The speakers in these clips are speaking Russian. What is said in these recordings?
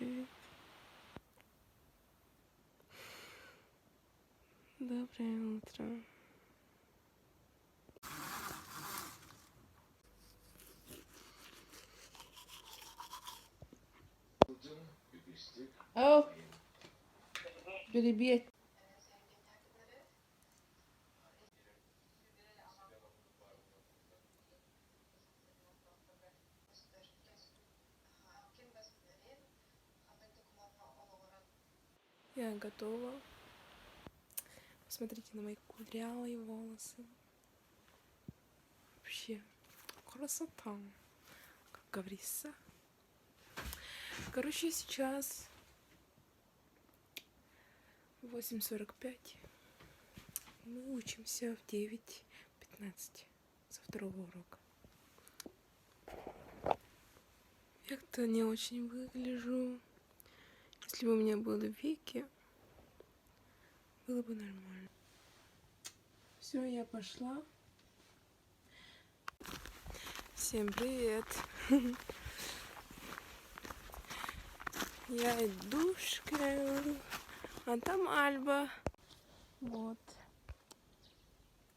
Привет. Доброе утро. О, привет. Я готова. Посмотрите на мои кудрявые волосы. Вообще красота, как говорится. Короче, сейчас 8:45. Мы учимся в 9:15 со второго урока. Я-то не очень выгляжу. Если бы у меня были веки, было бы нормально. Все, я пошла. Всем привет. Я иду в школу, а там Альба. Вот.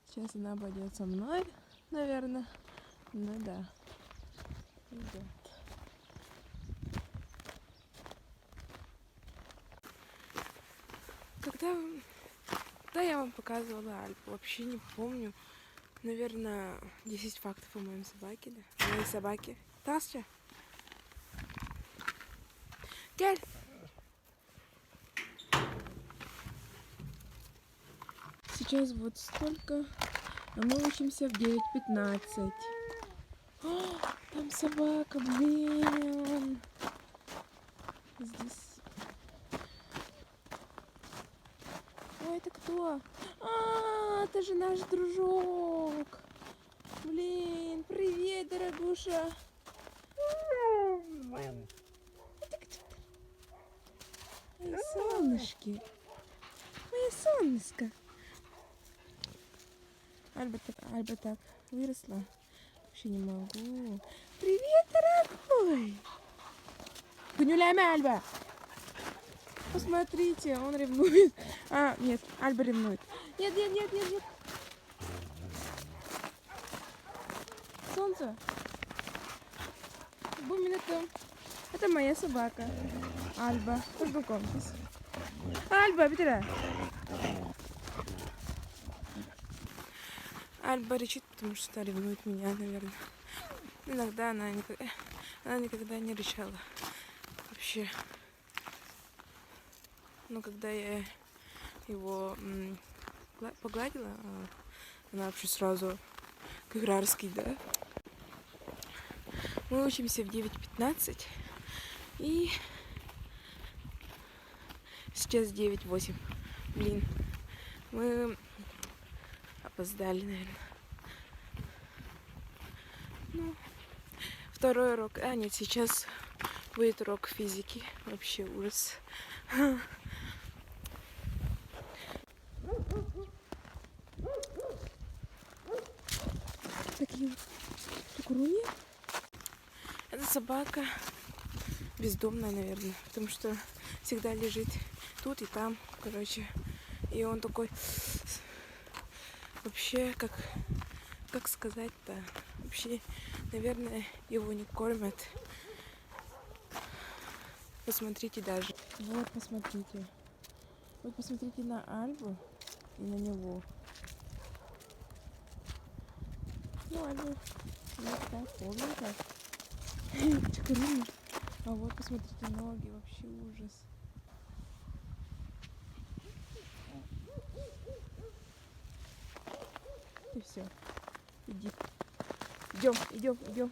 Сейчас она пойдет со мной, наверное. Ну да. Идет. Когда я вам показывала Альбу, вообще не помню. Наверное, 10 фактов о моем собаке, да? О моей собаке. Тасча? Гель! Сейчас вот столько, а мы учимся в 9:15. О, там собака, блин! Здесь... Ой, это кто? Это же наш дружок! Блин, привет, дорогуша! Мои солнышки! Моя солнышко! Альба так выросла. Вообще не могу. Привет, дорогой! Гуляем, Альба! Посмотрите, он ревнует. Нет, Альба ревнует. Нет. Солнце. Буминатом. Это моя собака. Альба. Познакомьтесь. Альба, бедра. Альба рычит, потому что ревнует меня, наверное. Иногда она никогда не рычала. Вообще. Но когда я его погладила, она вообще сразу как рарский, да? Мы учимся в 9:15 и сейчас 9:08. Блин, мы опоздали, наверное. Ну, второй урок. Нет, сейчас будет урок физики. Вообще ужас. Такие вот кукуруни. Эта собака бездомная, наверное, потому что всегда лежит тут и там, короче. И он такой... Вообще, как сказать-то? Вообще, наверное, его не кормят. Посмотрите даже. Вот, посмотрите. Вот посмотрите на Альбу и на него. Ну, Альба вот так, полненько. Чакарина. А вот, посмотрите, ноги. Вообще ужас. И все. Иди. Идем.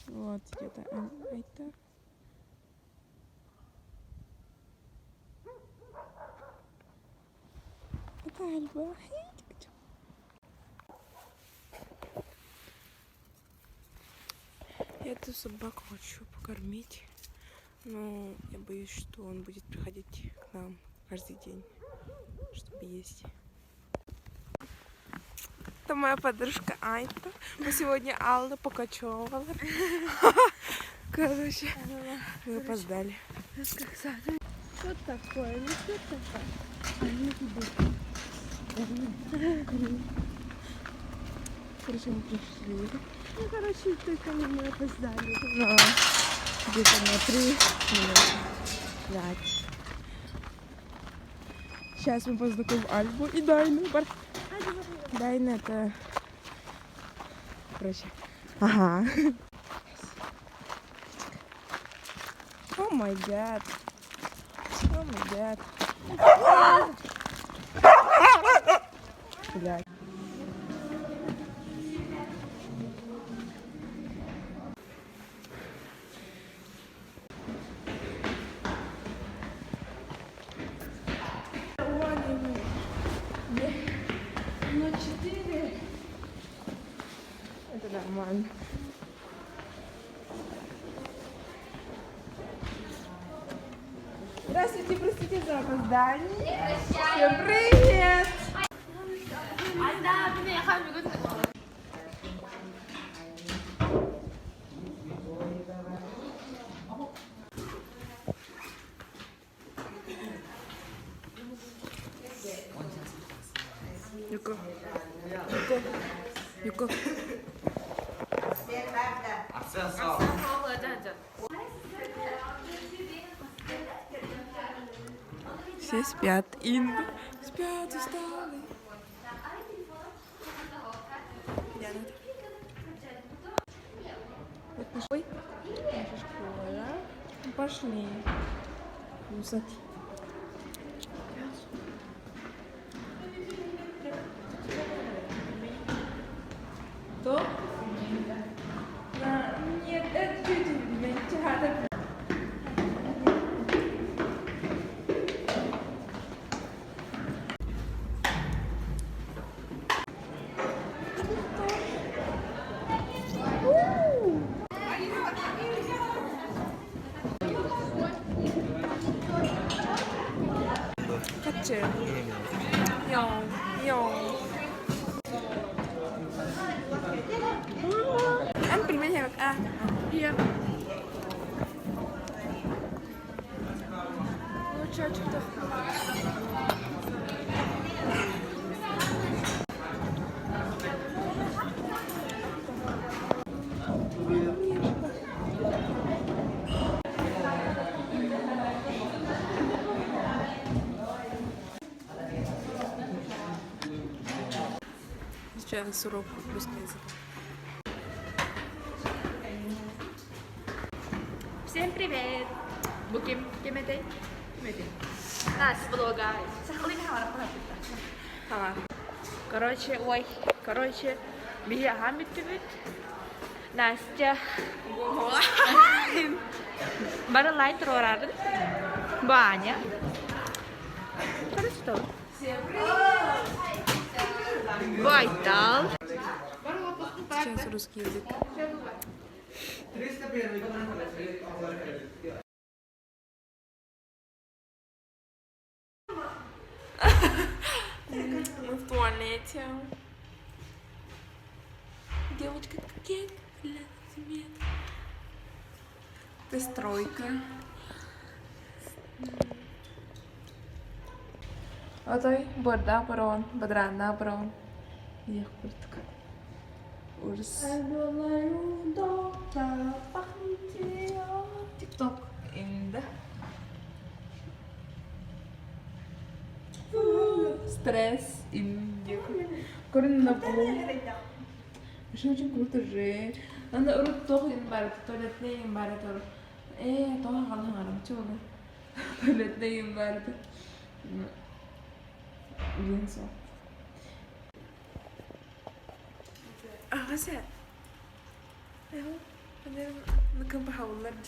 Вот идет Айта. Это Альба. Я эту собаку хочу покормить, но я боюсь, что он будет приходить к нам каждый день, чтобы есть. Это моя подружка Айта. Мы сегодня Алла покачевала. Короче, мы опоздали. Что такое? Ну что такое? Короче, мы пришли. Ну, короче, только мы опоздали. Но где-то на 3 минуты. 5. Сейчас мы познакомим Альбу и Дайну. Дайна это... Короче. Ага. О май гад. О май гад. Блядь. Ну, 4. Это нормально. Здравствуйте, простите за опоздание. Всем привет! Юко. Юко. Юко. Все спят. Инда. Спят, устали. Ой, наша школа. Пошли. Кусать. Кто? Нет, это тетя Витя. 그치? 영. Ăn pilihan ya, ah. Iya. Lucu çıktı. Сейчас урок русского языка. Всем привет! Буким, кемете? Кемете. Нас, блога. Сахалин хавара хавара. Короче, бия хамит тибит. Настя. Baru lain teroraren. Banyak. Terus tuh. Байтал. Сейчас русский язык. Мы в туалете. Девочка, какие цвет? Это стройка. Отой борда барон, бодрана барон. Я куртка. Ужас. Тикток. Инда. Стресс. Индия. Корона полу. Вообще очень круто же. Надо урок тоже имбарит. Туалетные имбарит. Тоже халахарам. Чего? Туалетные имбарит. Винсо. غسل اهو انا كنت بحاول مرج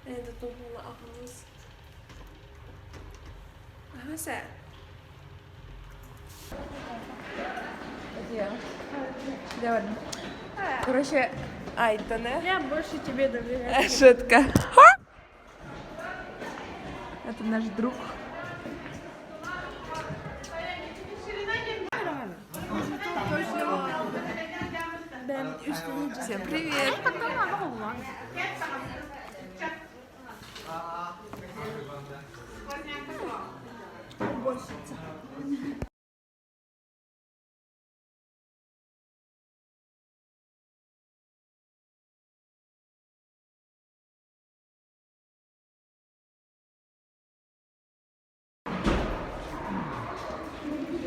هذا طول اخلص غسل давай короче Айтане Я больше тебе доверяю. шутка это наш друг. Ben Всем привет!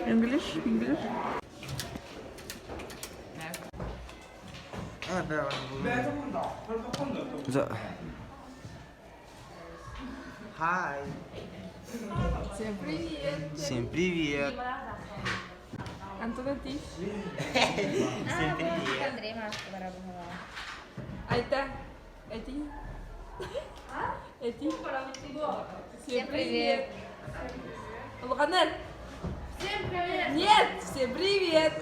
English? Hi. Всем привет! Всем привет. Антон, а ты? Всем привет. Андрей Машка Барабова. Айта? Эти? Эти? Всем привет! Луганер! Всем привет! Нет! Всем привет!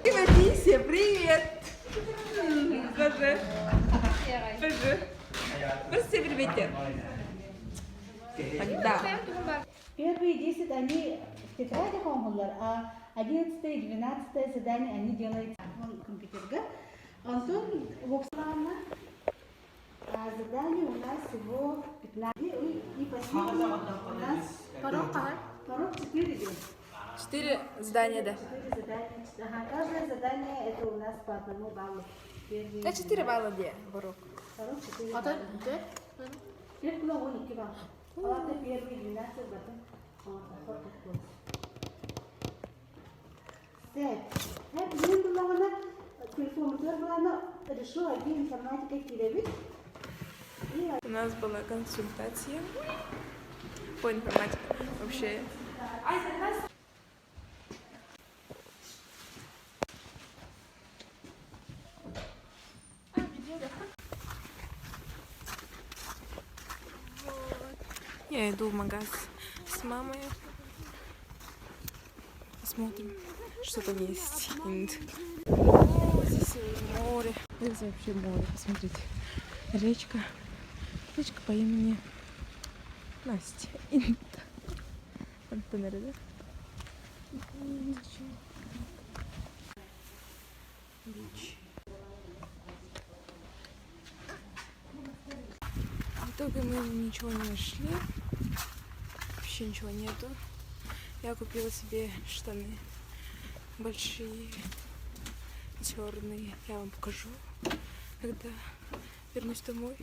Тимати, всем привет! Скажи. Скажи. Всем привет! Тогда. Первые 10 они в тетрадях омгулар, а 11 и 12 задание они делают в компьютерге. Антон Вокслана, задание у нас всего 15. И последний у нас порог 4 идет. 4 здания, да. 4 задания. Каждое задание это у нас по одному баллу. Первый, А 4 балла где? Борок. порог 4 балла. Теперь было 12 баллов. Вот это первый 12, потом охота класс. Hep bizim kulağına telefonlar kulağına решила один информатика кидать. У нас была консультация по информатике. Вообще. Я иду в магаз с мамой. Посмотрим, что там есть. О, здесь море. Здесь вообще море, посмотрите. Речка. Речка по имени Настя. Инта. Антонера, да? Бич. В итоге мы ничего не нашли. Вообще ничего нету. Я купила себе штаны большие, черные. Я вам покажу, когда вернусь домой.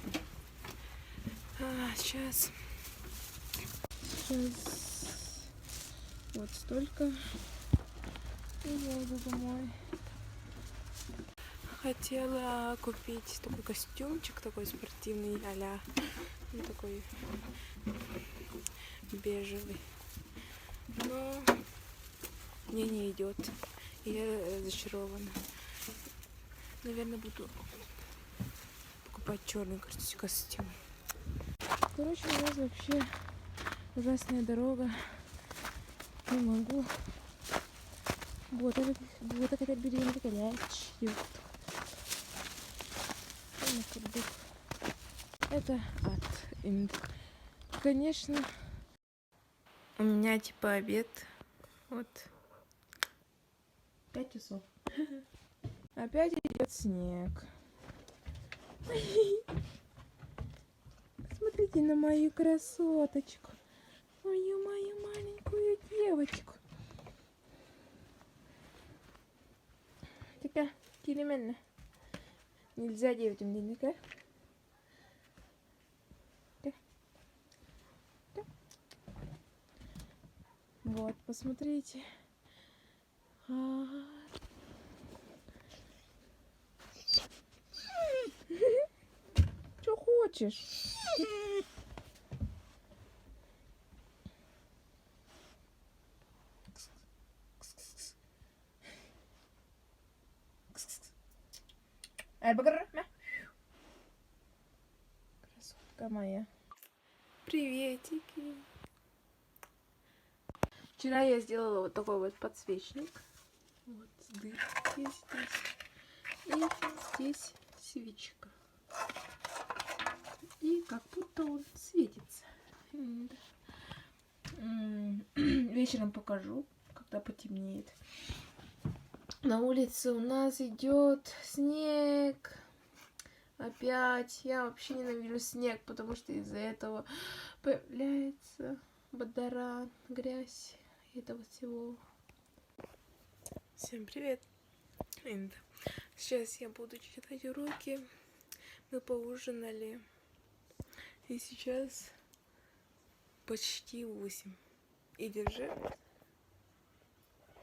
Сейчас вот столько. И я иду домой. Хотела купить такой костюмчик, такой спортивный, а-ля, ну, такой бежевый. Но мне не идет. И я разочарована. Наверное, буду покупать черный костюм. Короче, у нас вообще ужасная дорога. Не могу. Вот это берем горячий. Это ад. Конечно, у меня типа обед. Вот. 5 часов. Опять идет снег. Смотрите на мою красоточку. Мою маленькую девочку. Такая килименно. Нельзя девочкам денег, а? Вот, посмотрите. Что хочешь? Красотка моя. Приветики. Вчера я сделала вот такой вот подсвечник. Вот дырки здесь. И здесь свечка. И как будто он светится. Вечером покажу, когда потемнеет. На улице у нас идет снег. Опять. Я вообще ненавижу снег, потому что из-за этого появляется бодора, грязь и этого всего. Всем привет. Сейчас я буду читать уроки. Мы поужинали. И сейчас почти 8. И держи.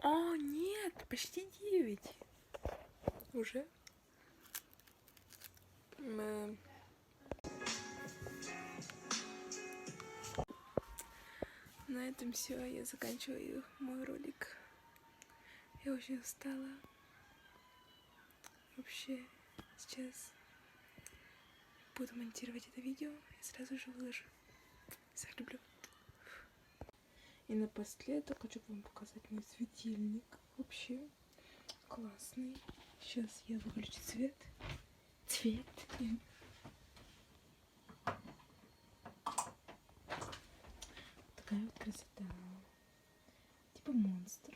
О, нет, почти 9. Уже. На этом все. Я заканчиваю мой ролик. Я очень устала. Вообще, сейчас буду монтировать это видео и сразу же выложу. Всех люблю. И напоследок хочу вам показать мой светильник. Вообще классный. Сейчас я выключу цвет. Такая вот красота. Типа монстр.